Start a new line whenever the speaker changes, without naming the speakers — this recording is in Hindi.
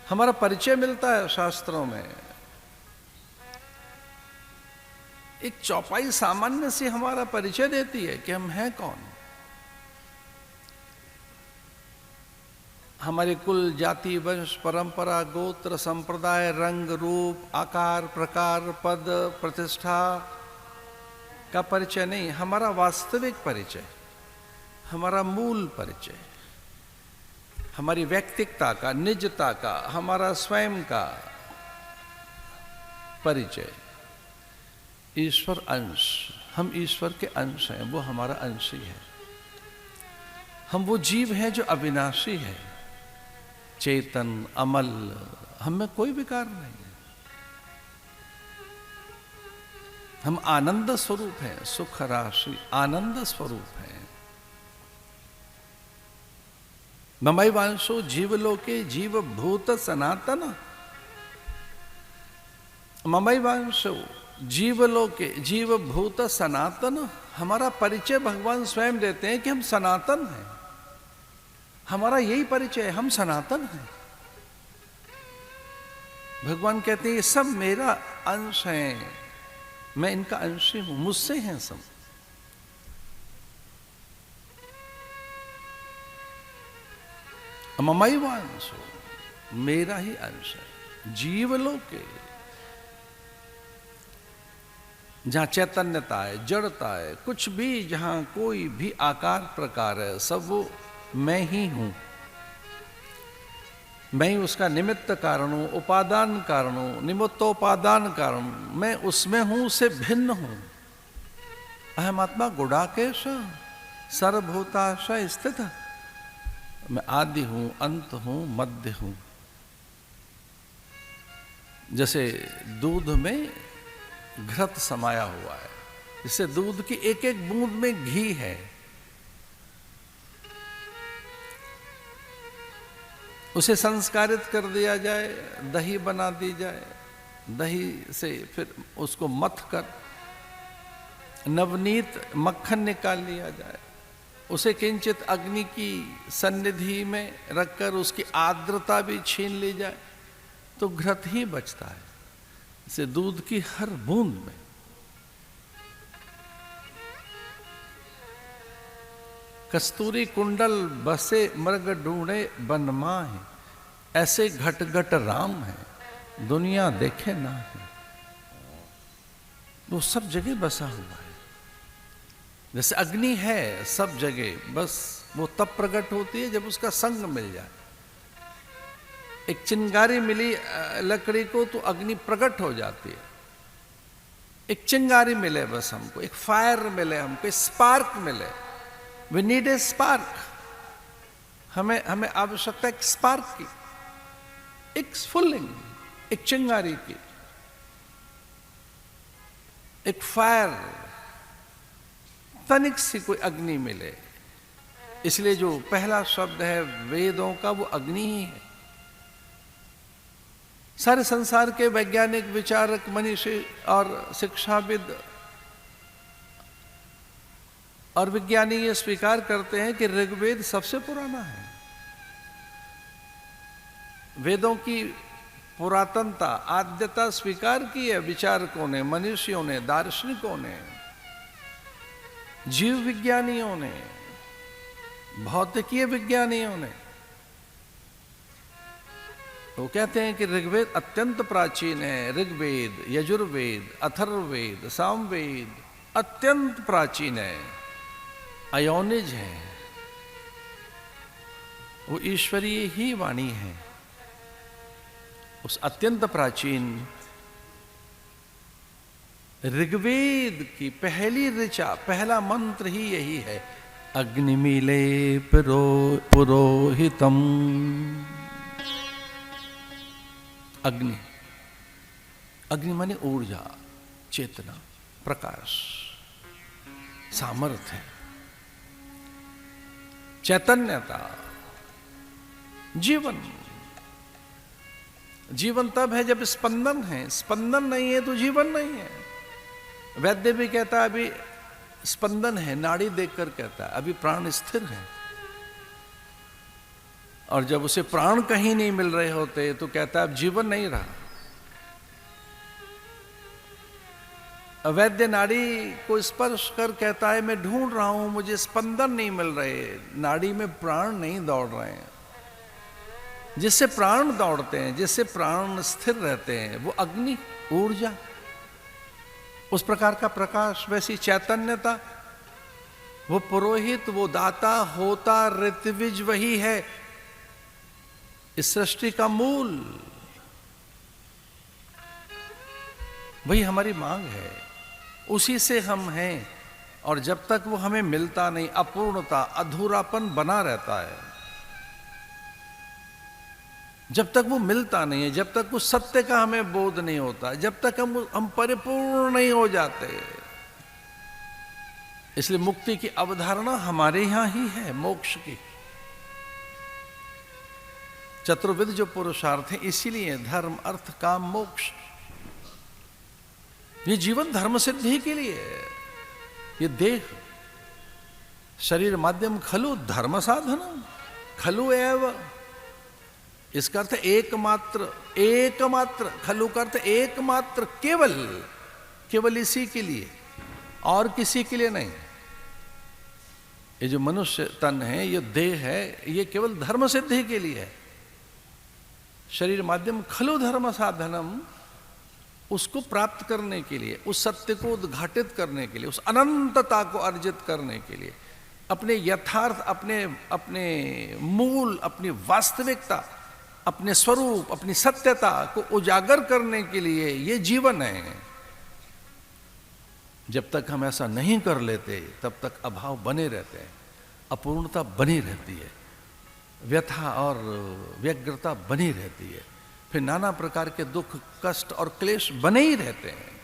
हमारा परिचय मिलता है शास्त्रों में। एक चौपाई सामान्य से हमारा परिचय देती है कि हम हैं कौन। हमारे कुल, जाति, वंश, परंपरा, गोत्र, संप्रदाय, रंग, रूप, आकार, प्रकार, पद, प्रतिष्ठा का परिचय नहीं, हमारा वास्तविक परिचय, हमारा मूल परिचय, हमारी व्यक्तिकता का, निजता का, हमारा स्वयं का परिचय, ईश्वर अंश। हम ईश्वर के अंश हैं, वो हमारा अंश ही है। हम वो जीव हैं जो अविनाशी है, चेतन, अमल, हम में कोई विकार नहीं है। हम आनंद स्वरूप हैं, सुख राशि आनंद स्वरूप हैं। ममई वांशो जीवलोके जीव भूत सनातन। ममई वांशो जीवलोके जीव भूत सनातन। हमारा परिचय भगवान स्वयं देते हैं कि हम सनातन हैं। हमारा यही परिचय है, हम सनातन हैं। भगवान कहते हैं ये सब मेरा अंश है, मैं इनका अंश ही हूं, मुझसे हैं सब। ममई वांशो, मेरा ही अंश है। जीवलोके, जहां चैतन्यता है, जड़ता है, कुछ भी, जहां कोई भी आकार प्रकार है, सब वो मैं ही हूं। मैं ही उसका निमित्त कारण हूं, उपादान कारण हूं, निमित्तोपादान कारण हूं। मैं उसमें हूं, उससे भिन्न हूं। अहमात्मा गुडाकेश सर्वभूताशय स्थित। मैं आदि हूं, अंत हूं, मध्य हूं। जैसे दूध में घृत समाया हुआ है, इससे दूध की एक एक बूंद में घी है। उसे संस्कारित कर दिया जाए, दही बना दी जाए, दही से फिर उसको मथ कर नवनीत मक्खन निकाल लिया जाए, उसे किंचित अग्नि की सन्निधि में रखकर उसकी आर्द्रता भी छीन ली जाए तो घृत ही बचता है। इसे दूध की हर बूंद में कस्तूरी कुंडल बसे मृग ढूंढे बनमाहे। ऐसे घट घट राम है, दुनिया देखे ना है। वो सब जगह बसा हुआ है। जैसे अग्नि है सब जगह, बस वो तब प्रकट होती है जब उसका संग मिल जाए। एक चिंगारी मिली लकड़ी को तो अग्नि प्रकट हो जाती है। एक चिंगारी मिले बस हमको, एक फायर मिले हमको, स्पार्क मिले। We need a spark. हमें आवश्यकता एक स्पार्क की, एक फुलिंग, एक चिंगारी की, एक फायर, तनिक सी कोई अग्नि मिले। इसलिए जो पहला शब्द है वेदों का वो अग्नि ही है। सारे संसार के वैज्ञानिक, विचारक, मनीषी और शिक्षाविद और विज्ञानी ये स्वीकार करते हैं कि ऋग्वेद सबसे पुराना है। वेदों की पुरातनता, आद्यता स्वीकार की है विचारकों ने, मनुष्यों ने, दार्शनिकों ने, जीव विज्ञानियों ने, भौतिकीय विज्ञानियों ने। वो कहते हैं कि ऋग्वेद अत्यंत प्राचीन है। ऋग्वेद, यजुर्वेद, अथर्ववेद, सामवेद अत्यंत प्राचीन है, अयोनिज है, वो ईश्वरीय ही वाणी है। उस अत्यंत प्राचीन ऋग्वेद की पहली ऋचा, पहला मंत्र ही यही है, अग्निमीले पुरोहितम। अग्नि, अग्नि माने ऊर्जा, चेतना, प्रकाश, सामर्थ्य, चैतन्यता, जीवन। जीवन तब है जब स्पंदन है। स्पंदन नहीं है तो जीवन नहीं है। वैद्य भी कहता है अभी स्पंदन है, नाड़ी देखकर कहता है अभी प्राण स्थिर है। और जब उसे प्राण कहीं नहीं मिल रहे होते तो कहता है अब जीवन नहीं रहा। अवैध नाड़ी को स्पर्श कर कहता है मैं ढूंढ रहा हूं, मुझे स्पंदन नहीं मिल रहे, नाड़ी में प्राण नहीं दौड़ रहे हैं। जिससे प्राण दौड़ते हैं, जिससे प्राण स्थिर रहते हैं, वो अग्नि, ऊर्जा, उस प्रकार का प्रकाश, वैसी चैतन्यता, वो पुरोहित, वो दाता, होता, ऋत्विज वही है इस सृष्टि का मूल। वही हमारी मांग है, उसी से हम हैं। और जब तक वो हमें मिलता नहीं, अपूर्णता, अधूरापन बना रहता है। जब तक वो मिलता नहीं है, जब तक उस सत्य का हमें बोध नहीं होता, जब तक हम परिपूर्ण नहीं हो जाते। इसलिए मुक्ति की अवधारणा हमारे यहां ही है, मोक्ष की। चतुर्विध जो पुरुषार्थ है, इसीलिए धर्म, अर्थ, काम, मोक्ष। ये जीवन धर्म सिद्धि के लिए है। ये देह, शरीर माध्यम खलु धर्म साधन, खलु एव, इसका अर्थ एकमात्र, एकमात्र, खलु का अर्थ एकमात्र, केवल, केवल इसी के लिए और किसी के लिए नहीं। ये जो मनुष्य तन है, ये देह है, ये केवल धर्म सिद्धि के लिए है। शरीर माध्यम खलु धर्म साधनम, उसको प्राप्त करने के लिए, उस सत्य को उद्घाटित करने के लिए, उस अनंतता को अर्जित करने के लिए, अपने यथार्थ, अपने मूल, अपनी वास्तविकता, अपने स्वरूप, अपनी सत्यता को उजागर करने के लिए ये जीवन है। जब तक हम ऐसा नहीं कर लेते, तब तक अभाव बने रहते हैं, अपूर्णता बनी रहती है, व्यथा और व्यग्रता बनी रहती है, फिर नाना प्रकार के दुख, कष्ट और क्लेश बने ही रहते हैं।